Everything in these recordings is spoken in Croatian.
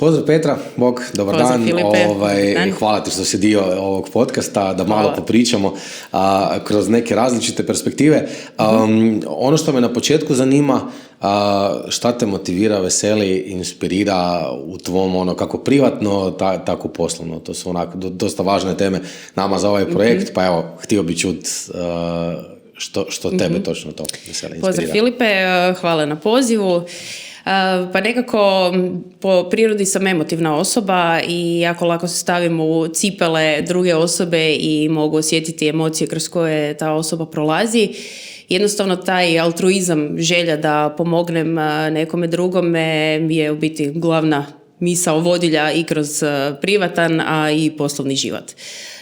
Pozdrav Petra, bog, dobar Pozdrav, dan. Filipe. Hvala ti što si dio ovog podcasta, da malo popričamo kroz neke različite perspektive. Ono što me na početku zanima, šta te motivira, veseli, inspirira u tvom kako privatno, tako poslovno. To su onako dosta važne teme nama za ovaj projekt, pa evo, htio bi čuti što tebe točno to veseli, inspirira. Pozdrav Filipe, hvala na pozivu. Pa nekako po prirodi sam emotivna osoba i jako lako se stavim u cipele druge osobe i mogu osjetiti emocije kroz koje ta osoba prolazi. Jednostavno taj altruizam, želja da pomognem nekome drugome je u biti glavna misao vodilja i kroz privatan, a i poslovni život.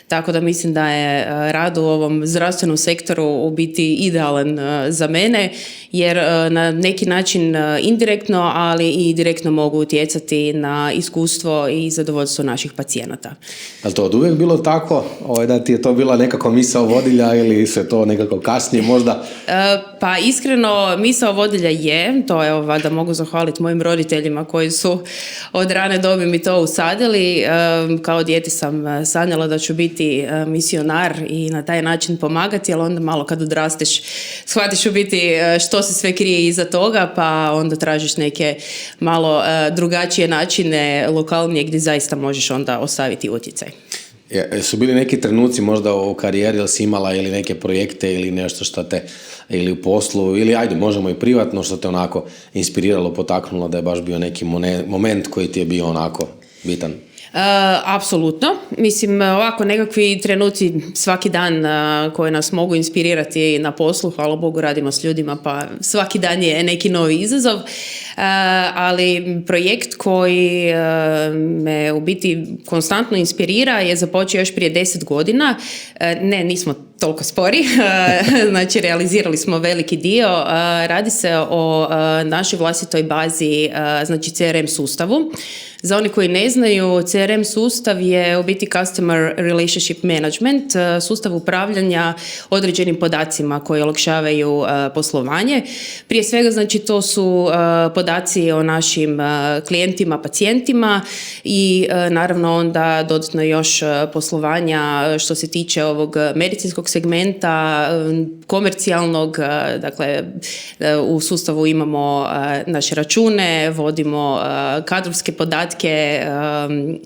Tako da mislim da je rad u ovom zdravstvenom sektoru u biti idealan za mene, jer na neki način indirektno, ali i direktno mogu utjecati na iskustvo i zadovoljstvo naših pacijenata. Je li to od uvijek bilo tako? Da ti je to bila nekako misao vodilja ili se to nekako kasnije možda? Pa iskreno, misao vodilja je, to je da mogu zahvaliti mojim roditeljima koji su od rane dobi mi to usadili. Kao dijete sam sanjala da ću biti misionar i na taj način pomagati, ali onda malo kad odrasteš shvatiš u biti što se sve krije iza toga, pa onda tražiš neke malo drugačije načine, lokalnije, gdje zaista možeš onda ostaviti utjecaj. Su bili neki trenuci možda u karijeri, ili si imala ili neke projekte ili nešto što te, ili u poslu, ili ajde, možemo i privatno, što te onako inspiriralo, potaknulo, da je baš bio neki moment koji ti je bio onako bitan? Apsolutno. Mislim, ovako nekakvi trenuci svaki dan koji nas mogu inspirirati na poslu, hvala Bogu radimo s ljudima, pa svaki dan je neki novi izazov, ali projekt koji me u biti konstantno inspirira je započeo još prije 10 godina. Ne, nismo toliko spori, znači realizirali smo veliki dio. Radi se o našoj vlastitoj bazi, znači CRM sustavu. Za oni koji ne znaju, CRM sustav je u biti Customer Relationship Management, sustav upravljanja određenim podacima koji olakšavaju poslovanje. Prije svega, znači, to su podaci o našim klijentima, pacijentima i naravno onda dodatno još poslovanja što se tiče ovog medicinskog segmenta, komercijalnog, dakle u sustavu imamo naše račune, vodimo kadrovske podatke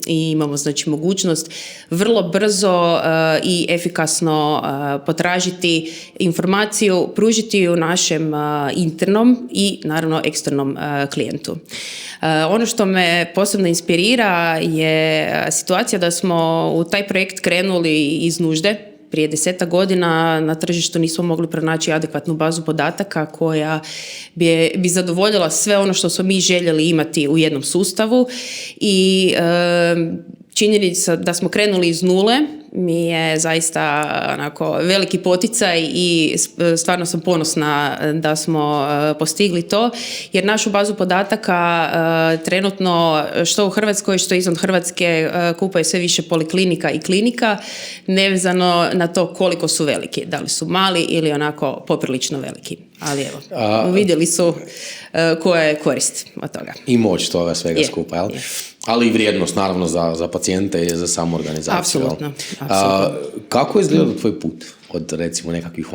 i imamo znači mogućnost vrlo brzo i efikasno potražiti informaciju, pružiti u našem internom i naravno eksternom klijentu. Ono što me posebno inspirira je situacija da smo u taj projekt krenuli iz nužde. Prije 10 godina na tržištu nismo mogli pronaći adekvatnu bazu podataka koja bi zadovoljila sve ono što smo mi željeli imati u jednom sustavu i činjenica da smo krenuli iz nule mi je zaista onako veliki poticaj i stvarno sam ponosna da smo postigli to, jer našu bazu podataka trenutno što u Hrvatskoj što izvan Hrvatske kupuje sve više poliklinika i klinika, nevezano na to koliko su veliki, da li su mali ili onako poprilično veliki. Ali evo, vidjeli su koja je korist od toga. I moć toga svega skupa, jel? Ali i vrijednost naravno za pacijente i za samu organizaciju. Apsolutno. Kako je izgledao tvoj put od recimo nekakvih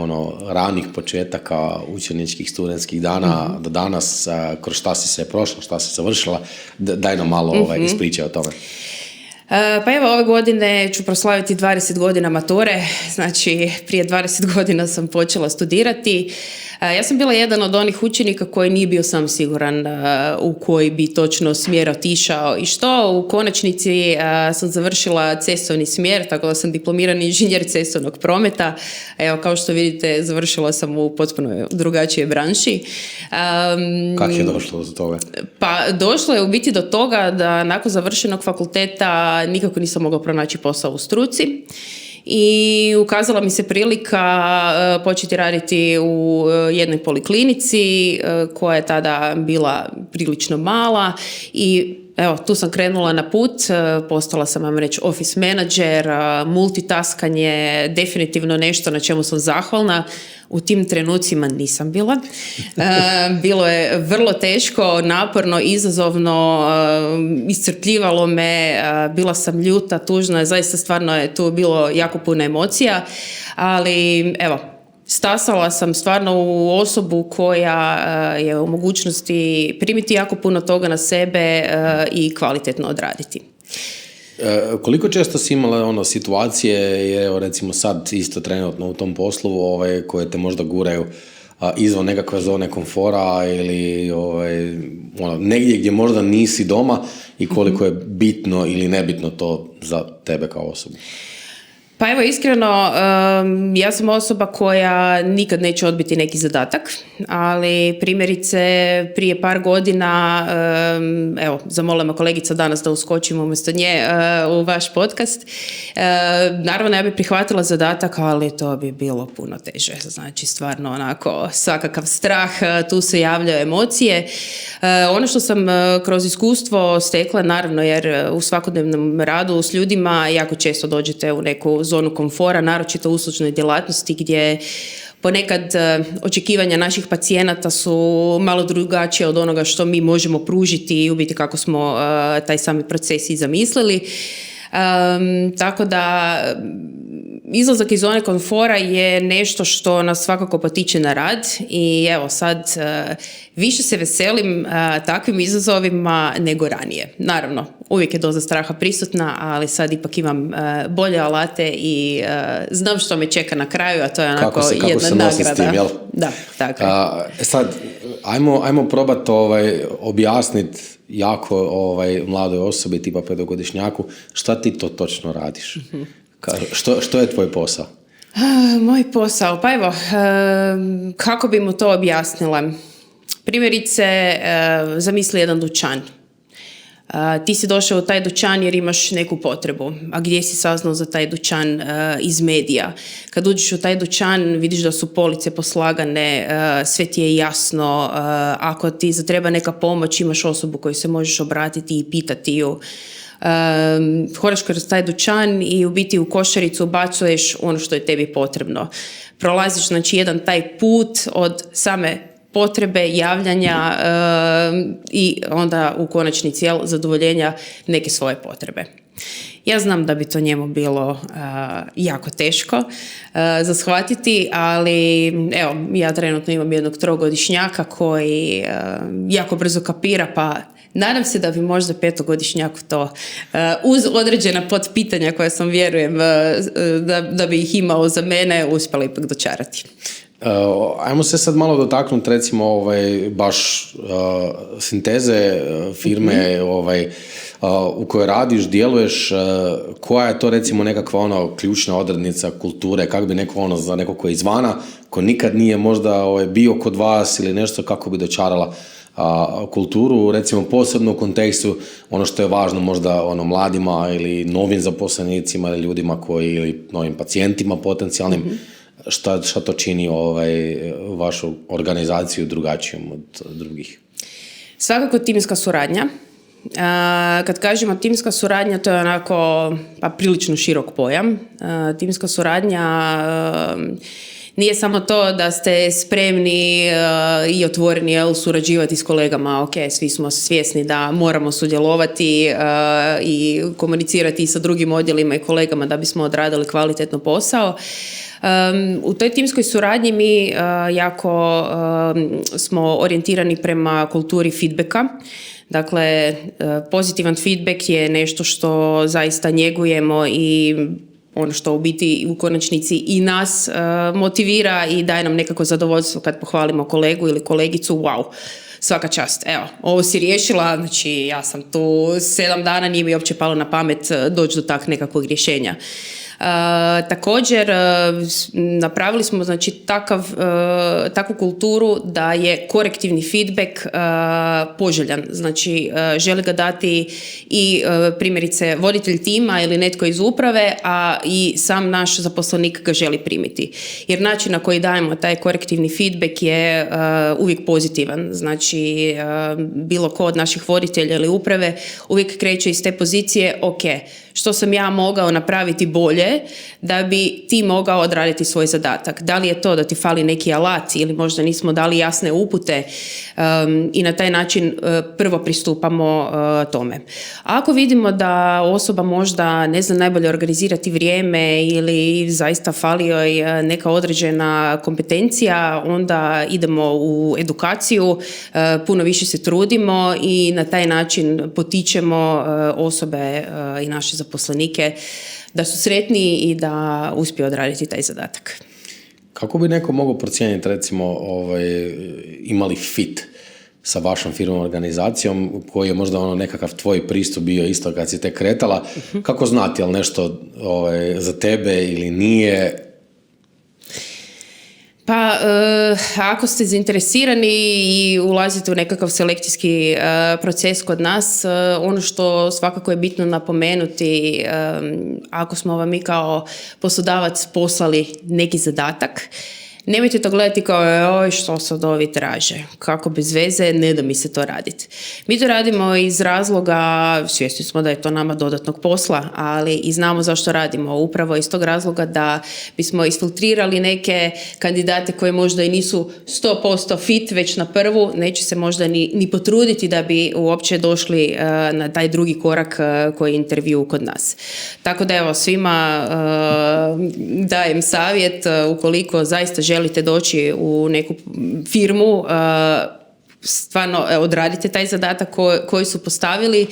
ranih početaka učeničkih, studentskih dana do danas, kroz šta si se prošla, šta si završila, daj nam malo ispričaj o tome. Pa evo, ove godine ću proslaviti 20 godina mature, znači prije 20 godina sam počela studirati. Ja sam bila jedan od onih učenika koji nije bio sam siguran u koji bi točno smjer otišao i što. U konačnici sam završila cestovni smjer, tako da sam diplomirani inženjer cestovnog prometa. Evo, kao što vidite, završila sam u potpuno drugačijoj branši. Kako je došlo do toga? Pa došlo je u biti do toga da nakon završenog fakulteta nikako nisam mogla pronaći posao u struci. i ukazala mi se prilika početi raditi u jednoj poliklinici koja je tada bila prilično mala i evo, tu sam krenula na put, postala sam, vam reći, office manager, multitaskanje, definitivno nešto na čemu sam zahvalna. U tim trenucima nisam bila. Bilo je vrlo teško, naporno, izazovno, iscrpljivalo me, bila sam ljuta, tužna, zaista stvarno je tu bilo jako puno emocija, ali evo, stasala sam stvarno u osobu koja je u mogućnosti primiti jako puno toga na sebe i kvalitetno odraditi. Koliko često si imala situacije, je recimo sad isto trenutno u tom poslu koje te možda guraju izvan nekakve zone komfora ili negdje gdje možda nisi doma i koliko je bitno ili nebitno to za tebe kao osobu? Pa evo, iskreno, ja sam osoba koja nikad neće odbiti neki zadatak, ali primjerice prije par godina, evo, zamolila me kolegica danas da uskočim umjesto nje u vaš podcast. Naravno, ja bih prihvatila zadatak, ali to bi bilo puno teže. Znači, stvarno onako, svakakav strah, tu se javljaju emocije. Ono što sam kroz iskustvo stekla, naravno, jer u svakodnevnom radu s ljudima jako često dođete u neku zonu komfora, naročito u uslužnoj djelatnosti gdje ponekad očekivanja naših pacijenata su malo drugačije od onoga što mi možemo pružiti i u biti kako smo taj sami proces i zamislili. Tako da izlazak iz zone komfora je nešto što nas svakako potiče na rad i evo sad više se veselim takvim izazovima nego ranije. Naravno, uvijek je doza straha prisutna, ali sad ipak imam bolje alate i znam što me čeka na kraju, a to je onako jedna nagrada. Tim, jel? Da, tako je. Sad, ajmo probati objasniti jako mladoj osobi, tipa 5-godišnjaku, šta ti to točno radiš? Mm-hmm. Što je tvoj posao? Moj posao? Pa evo, kako bi mu to objasnila? Primjerice, zamisli jedan dućan. Ti si došao u taj dućan jer imaš neku potrebu. A gdje si saznao za taj dućan? Iz medija. Kad uđeš u taj dućan, vidiš da su police poslagane, sve ti je jasno. Ako ti zatreba neka pomoć, imaš osobu koju se možeš obratiti i pitati ju. Hodaš kroz taj dućan i u biti u košaricu ubacuješ ono što je tebi potrebno. Prolaziš, znači, jedan taj put od same potrebe, javljanja i onda u konačnici zadovoljenja neke svoje potrebe. Ja znam da bi to njemu bilo jako teško za shvatiti, ali evo, ja trenutno imam jednog 3-godišnjaka koji jako brzo kapira, pa nadam se da bi možda 5-godišnjaku to uz određena potpitanja koja sam, vjerujem, da bi ih imao za mene, uspjela ipak dočarati. Ajmo se sad malo dotaknuti recimo baš sinteze firme u kojoj radiš, djeluješ, koja je to recimo nekakva ključna odrednica kulture, kako bi neko za neko ko je izvana, ko nikad nije možda bio kod vas ili nešto, kako bi dočarala kulturu, recimo posebno u kontekstu ono što je važno možda mladima ili novim zaposlenicima ili ljudima ili novim pacijentima potencijalnim. Mm-hmm. Šta to čini vašu organizaciju drugačijom od drugih? Svakako timska suradnja. Kad kažemo timska suradnja, to je onako prilično širok pojam. Timska suradnja nije samo to da ste spremni i otvoreni surađivati s kolegama. Ok, svi smo svjesni da moramo sudjelovati i komunicirati sa drugim odjelima i kolegama da bismo odradili kvalitetno posao. U toj timskoj suradnji mi jako smo orijentirani prema kulturi feedbacka. Dakle, pozitivan feedback je nešto što zaista njegujemo i ono što u biti u konačnici i nas motivira i daje nam nekako zadovoljstvo kad pohvalimo kolegu ili kolegicu, wow, svaka čast, evo, ovo si riješila, znači ja sam tu 7 dana, nije mi uopće palo na pamet doći do tak nekakvog rješenja. Također napravili smo znači takvu kulturu da je korektivni feedback poželjan. Znači želi ga dati i primjerice voditelj tima ili netko iz uprave, a i sam naš zaposlenik ga želi primiti. Jer način na koji dajemo taj korektivni feedback je uvijek pozitivan. Znači bilo ko od naših voditelja ili uprave uvijek kreće iz te pozicije, ok, što sam ja mogao napraviti bolje da bi ti mogao odraditi svoj zadatak. Da li je to da ti fali neki alat ili možda nismo dali jasne upute i na taj način prvo pristupamo tome. Ako vidimo da osoba možda ne zna najbolje organizirati vrijeme ili zaista fali joj neka određena kompetencija, onda idemo u edukaciju, puno više se trudimo i na taj način potičemo osobe i naše zaposlenike da su sretni i da uspiju odraditi taj zadatak. Kako bi neko mogao procijeniti, recimo, imali fit sa vašom firmom, organizacijom, koji je možda nekakav tvoj pristup bio isto kad si te kretala? Kako znati, jel nešto za tebe ili nije? Pa, ako ste zainteresirani i ulazite u nekakav selekcijski proces kod nas, ono što svakako je bitno napomenuti, ako smo vam mi kao poslodavac poslali neki zadatak, nemojte to gledati kao oj što sad ovi traže, kako bez veze, ne da mi se to raditi. Mi to radimo iz razloga, svjesni smo da je to nama dodatnog posla, ali i znamo zašto radimo. Upravo iz tog razloga da bismo isfiltrirali neke kandidate koji možda i nisu 100% fit već na prvu, neće se možda ni potruditi da bi uopće došli na taj drugi korak koji je intervju kod nas. Tako da evo, svima dajem savjet, ukoliko zaista želite doći u neku firmu, stvarno odradite taj zadatak koji su postavili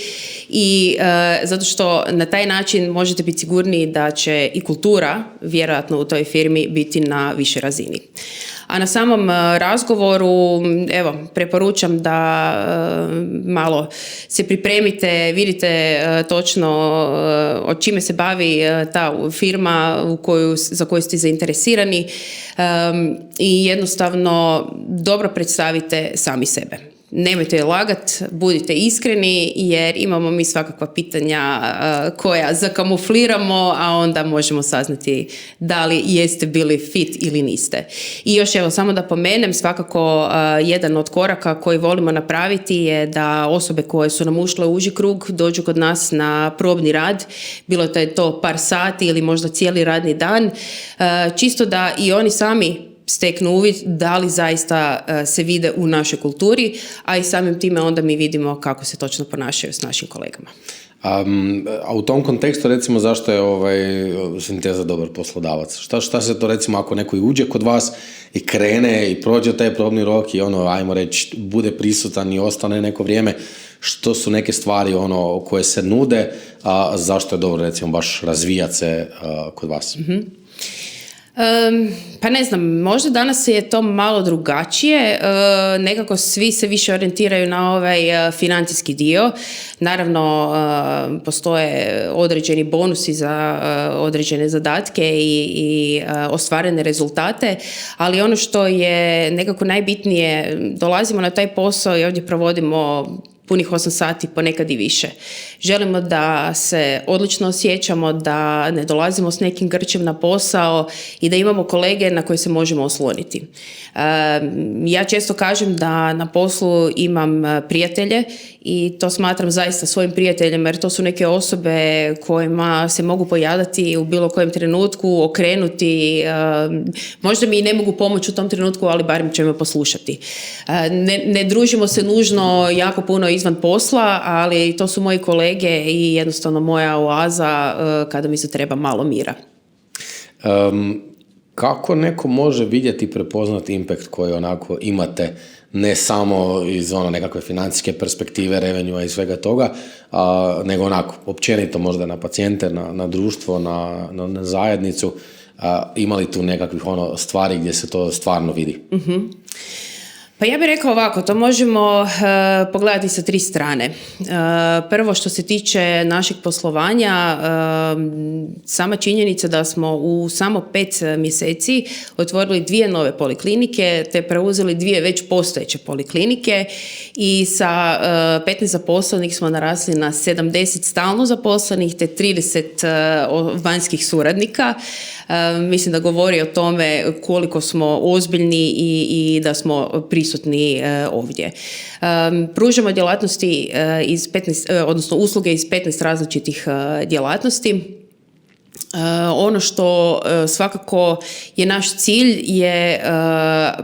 i zato što na taj način možete biti sigurniji da će i kultura vjerojatno u toj firmi biti na višoj razini. A na samom razgovoru, evo, preporučam da malo se pripremite, vidite točno o čime se bavi ta firma za koju ste zainteresirani i jednostavno dobro predstavite sami sebe. Nemojte lagat, budite iskreni jer imamo mi svakakva pitanja koja zakamufliramo, a onda možemo saznati da li jeste bili fit ili niste. I još evo, samo da pomenem, svakako jedan od koraka koji volimo napraviti je da osobe koje su nam ušle u uži krug dođu kod nas na probni rad, bilo da je to par sati ili možda cijeli radni dan, čisto da i oni sami steknu uvid da li zaista se vide u našoj kulturi, a i samim time onda mi vidimo kako se točno ponašaju s našim kolegama. A u tom kontekstu, recimo, zašto je Sinteza dobar poslodavac? Šta se to, recimo, ako neko i uđe kod vas i krene i prođe taj probni rok i ajmo reći, bude prisutan i ostane neko vrijeme, što su neke stvari koje se nude, a zašto je dobro, recimo, baš razvijati se kod vas? Pa ne znam, možda danas je to malo drugačije, nekako svi se više orijentiraju na ovaj financijski dio. Naravno, postoje određeni bonusi za određene zadatke i ostvarene rezultate, ali ono što je nekako najbitnije, dolazimo na taj posao i ovdje provodimo punih 8 sati, ponekad i više. Želimo da se odlično osjećamo, da ne dolazimo s nekim grčem na posao i da imamo kolege na koje se možemo osloniti. Ja često kažem da na poslu imam prijatelje i to smatram zaista svojim prijateljem, jer to su neke osobe kojima se mogu pojadati u bilo kojem trenutku, okrenuti, možda mi i ne mogu pomoći u tom trenutku, ali barem će me poslušati. Ne družimo se nužno jako puno izvan posla, ali to su moji kolege i jednostavno moja oaza kada mi se treba malo mira. Kako neko može vidjeti i prepoznati impact koji onako imate, ne samo iz nekakve financijske perspektive, revenue i svega toga, nego onako općenito možda na pacijente, na društvo, na zajednicu, ima li tu nekakvih stvari gdje se to stvarno vidi? Mm-hmm. Pa Pa ja bih rekao ovako, to možemo pogledati sa 3 strane. Prvo, što se tiče našeg poslovanja, sama činjenica da smo u samo 5 mjeseci otvorili 2 nove poliklinike, te preuzeli 2 već postojeće poliklinike i sa 15 zaposlenih smo narasli na 70 stalno zaposlenih te 30 vanjskih suradnika. Mislim da govori o tome koliko smo ozbiljni i da smo prisutni ovdje. Pružamo djelatnosti iz 15, odnosno usluge iz 15 različitih djelatnosti. Ono što svakako je naš cilj je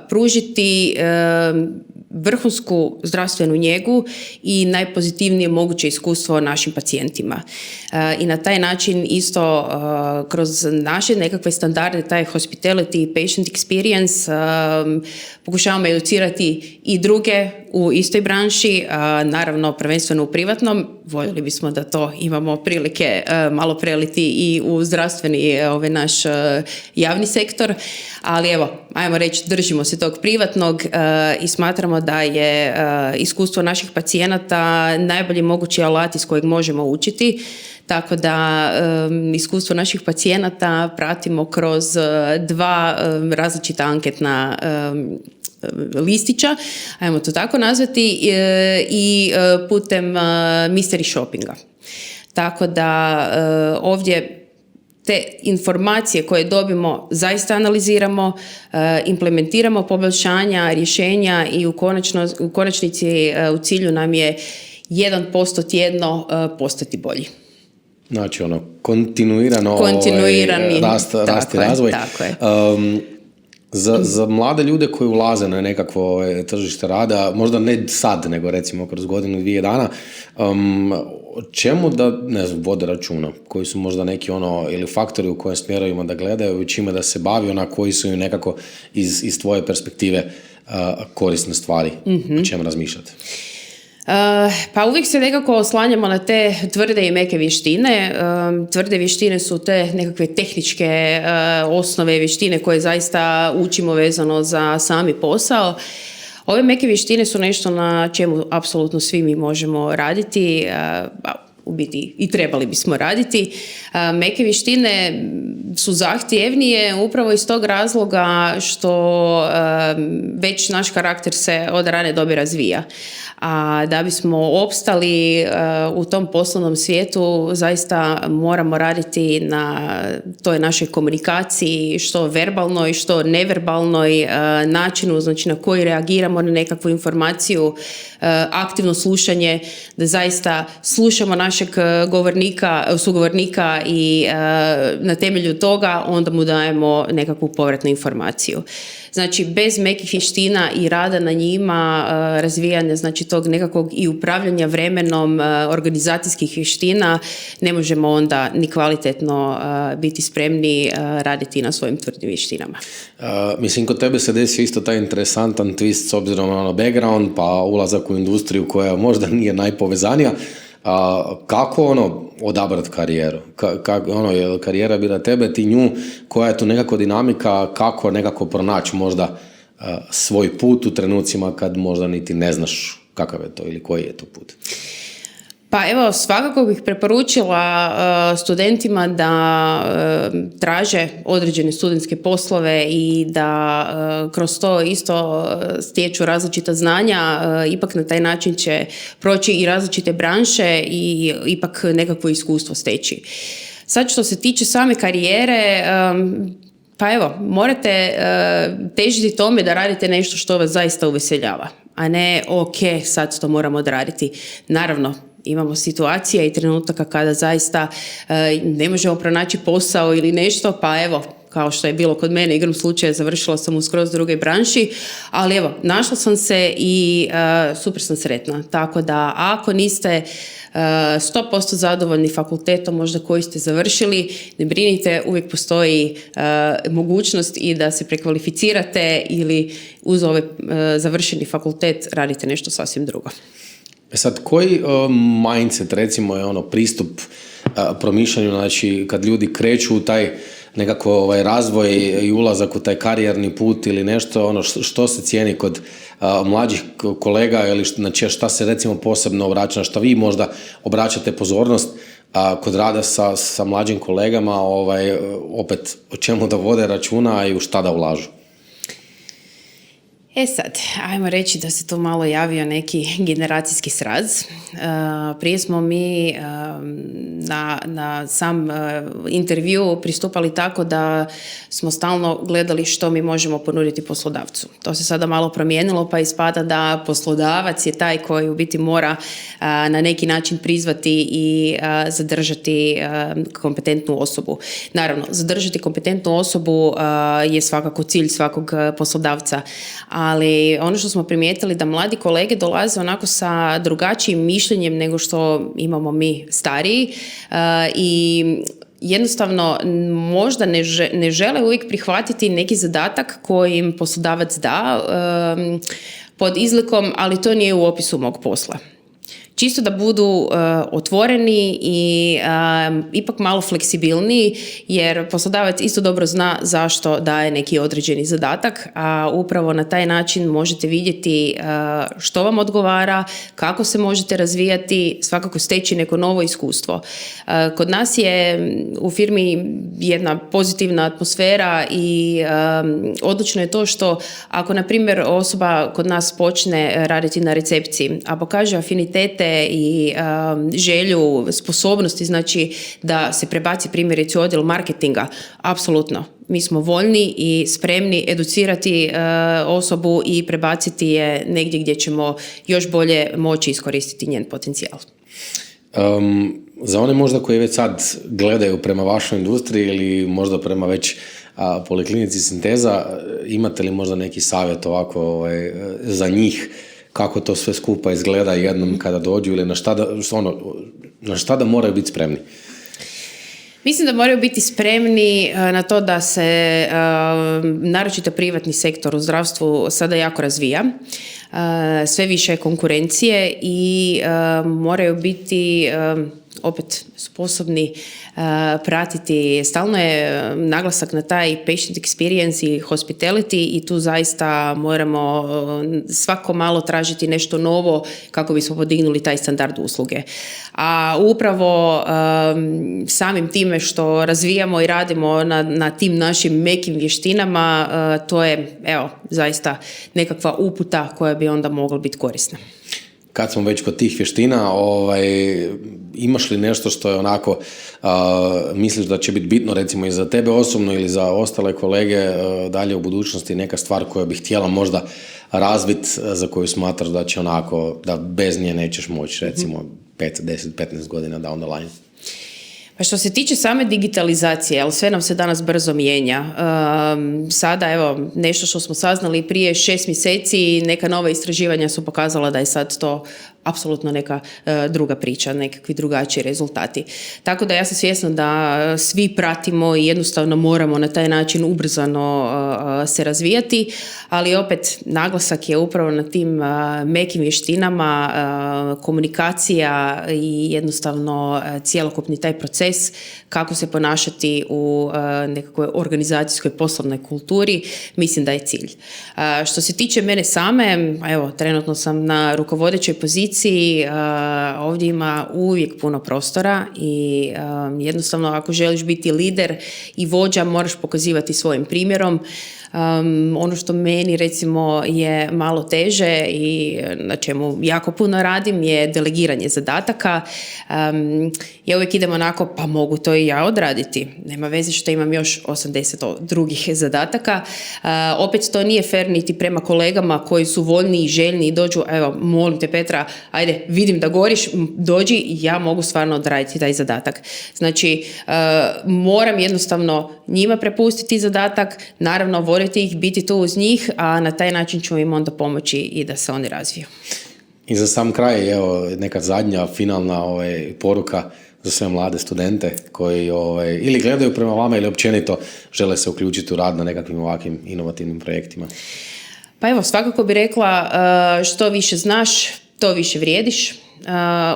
pružiti vrhunsku zdravstvenu njegu i najpozitivnije moguće iskustvo našim pacijentima. I na taj način isto kroz naše nekakve standarde, taj hospitality patient experience, pokušavamo educirati i druge u istoj branši, naravno prvenstveno u privatnom. Voljeli bismo da to imamo prilike malo preliti i u zdravstveni naš javni sektor, ali evo, ajmo reći, držimo se tog privatnog i smatramo da je iskustvo naših pacijenata najbolji mogući alat iz kojeg možemo učiti, tako da iskustvo naših pacijenata pratimo kroz 2 različita anketna listića, ajmo to tako nazvati, i putem mystery shoppinga. Tako da ovdje te informacije koje dobimo zaista analiziramo, implementiramo poboljšanja, rješenja i u konačnici u cilju nam je 1% tjedno postati bolji. Znači kontinuirani rast i razvoj. Tako je. Za mlade ljude koji ulaze na nekakvo tržište rada, možda ne sad, nego recimo kroz 1-2 dana, čemu da, ne znam, vode računa, koji su možda neki ili faktori u kojem smjerovima da gledaju, čime da se bavi, koji su im nekako iz tvoje perspektive korisne stvari, o čemu razmišljate? Pa uvijek se nekako oslanjamo na te tvrde i meke vještine. Tvrde vještine su te nekakve tehničke osnove vještine koje zaista učimo vezano za sami posao. Ove meke vještine su nešto na čemu apsolutno svi mi možemo raditi, u biti i trebali bismo raditi. Meke vještine su zahtjevnije upravo iz tog razloga što već naš karakter se od rane dobi razvija. A da bismo opstali u tom poslovnom svijetu zaista moramo raditi na toj našoj komunikaciji, što verbalnoj, što neverbalnoj načinu, znači na koji reagiramo na nekakvu informaciju, aktivno slušanje, da zaista slušamo našeg sugovornika i na temelju toga onda mu dajemo nekakvu povratnu informaciju. Znači, bez mekih vještina i rada na njima, razvijanja znači tog nekakvog i upravljanja vremenom, organizacijskih vještina, ne možemo onda ni kvalitetno biti spremni raditi na svojim tvrdim vještinama. Mislim, kod tebe se desi isto taj interesantan twist s obzirom na background, pa ulazak u industriju koja možda nije najpovezanija. Kako odabrati karijeru? Je li karijera bila tebe, ti nju, koja je tu nekako dinamika, kako nekako pronaći možda svoj put u trenucima kad možda niti ne znaš kakav je to ili koji je to put? Pa evo, svakako bih preporučila studentima da traže određene studentske poslove i da kroz to isto stječu različita znanja, ipak na taj način će proći i različite branše i ipak nekakvo iskustvo steći. Sad što se tiče same karijere, pa evo, morate težiti tome da radite nešto što vas zaista uveseljava, a ne ok, sad to moramo odraditi. Naravno, imamo situacija i trenutaka kada zaista ne možemo pronaći posao ili nešto, pa evo, kao što je bilo kod mene, igrom slučaja završila sam u skroz drugoj branši, ali evo, našla sam se i super sam sretna. Tako da ako niste 100% zadovoljni fakultetom možda koji ste završili, ne brinite, uvijek postoji mogućnost i da se prekvalificirate ili uz ovaj završeni fakultet radite nešto sasvim drugo. Sad, koji mindset, recimo, je pristup promišljanju, znači kad ljudi kreću u taj nekako razvoj i ulazak u taj karijerni put ili nešto, ono što se cijeni kod mlađih kolega ili šta se recimo posebno obraća, na što vi možda obraćate pozornost kod rada sa mlađim kolegama, opet o čemu da vode računa i u šta da ulažu? Sad, ajmo reći da se tu malo javio neki generacijski sraz. Prije smo mi na sam intervju pristupali tako da smo stalno gledali što mi možemo ponuditi poslodavcu. To se sada malo promijenilo, pa ispada da poslodavac je taj koji u biti mora na neki način prizvati i zadržati kompetentnu osobu. Naravno, zadržati kompetentnu osobu je svakako cilj svakog poslodavca, ali ono što smo primijetili da mladi kolege dolaze onako sa drugačijim mišljenjem nego što imamo mi stariji i jednostavno možda ne žele uvijek prihvatiti neki zadatak koji im poslodavac da pod izlikom, ali to nije u opisu mog posla. Čisto da budu otvoreni i ipak malo fleksibilniji, jer poslodavac isto dobro zna zašto daje neki određeni zadatak, a upravo na taj način možete vidjeti što vam odgovara, kako se možete razvijati, svakako steći neko novo iskustvo. Kod nas je u firmi jedna pozitivna atmosfera i odlično je to što ako, na primjer, osoba kod nas počne raditi na recepciji, a pokaže afinitete i želju, sposobnosti, znači da se prebaci primjerice u odjel marketinga, apsolutno. Mi smo voljni i spremni educirati osobu i prebaciti je negdje gdje ćemo još bolje moći iskoristiti njen potencijal. Za one možda koji već sad gledaju prema vašoj industriji ili možda prema već poliklinici Sinteza, imate li možda neki savjet ovako za njih, kako to sve skupa izgleda jednom kada dođu ili na šta da moraju biti spremni? Mislim da moraju biti spremni na to da se naročito privatni sektor u zdravstvu sada jako razvija. Sve više konkurencije i moraju biti opet sposobni pratiti. Stalno je naglasak na taj patient experience i hospitality i tu zaista moramo svako malo tražiti nešto novo kako bismo podignuli taj standard usluge. A upravo samim time što razvijamo i radimo na tim našim mekim vještinama, to je zaista nekakva uputa koja bi onda mogla biti korisna. Kad smo već kod tih vještina, imaš li nešto što je onako, misliš da će biti bitno recimo i za tebe osobno ili za ostale kolege dalje u budućnosti, neka stvar koja bi htjela možda razviti, za koju smatraš da će onako, da bez nje nećeš moći recimo 5, 10, 15 godina down the line? Pa što se tiče same digitalizacije, ali sve nam se danas brzo mijenja. Sada, nešto što smo saznali prije 6 mjeseci, neka nova istraživanja su pokazala da je sad to apsolutno neka druga priča, nekakvi drugačiji rezultati. Tako da ja sam svjesna da svi pratimo i jednostavno moramo na taj način ubrzano se razvijati, ali opet naglasak je upravo na tim mekim vještinama, komunikacija i jednostavno cjelokupni taj proces kako se ponašati u nekakvoj organizacijskoj poslovnoj kulturi, mislim da je cilj. Što se tiče mene same, trenutno sam na rukovodećoj poziciji, ovdje ima uvijek puno prostora i jednostavno ako želiš biti lider i vođa moraš pokazivati svojim primjerom. Ono što meni recimo je malo teže i na čemu jako puno radim je delegiranje zadataka. Ja uvijek idem onako, pa mogu to i ja odraditi. Nema veze što imam još 80 drugih zadataka. Opet to nije fair niti prema kolegama koji su voljni i željni i dođu, molim te Petra, ajde, vidim da goriš, dođi, ja mogu stvarno odraditi taj zadatak. Znači, moram jednostavno njima prepustiti zadatak, naravno voljeti ih, biti tu uz njih, a na taj način ću im onda pomoći i da se oni razviju. I za sam kraj, neka zadnja, finalna poruka za sve mlade studente koji ili gledaju prema vama ili općenito žele se uključiti u rad na nekakvim ovakvim inovativnim projektima. Pa svakako bi rekla što više znaš, to više vrijediš.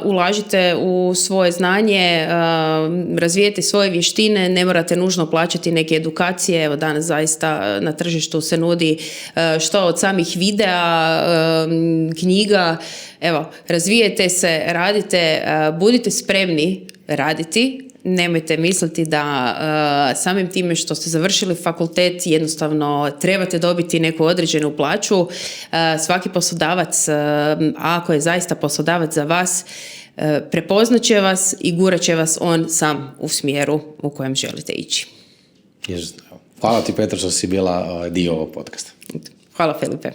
Ulažite u svoje znanje, razvijete svoje vještine, ne morate nužno plaćati neke edukacije. Evo danas zaista na tržištu se nudi što od samih videa, knjiga. Evo, razvijete se, radite, budite spremni raditi. Nemojte misliti da samim time što ste završili fakultet jednostavno trebate dobiti neku određenu plaću. Svaki poslodavac, ako je zaista poslodavac za vas, prepoznat će vas i gurat će vas on sam u smjeru u kojem želite ići. Hvala ti, Petra, što si bila dio ovog podcasta. Hvala, Filipe.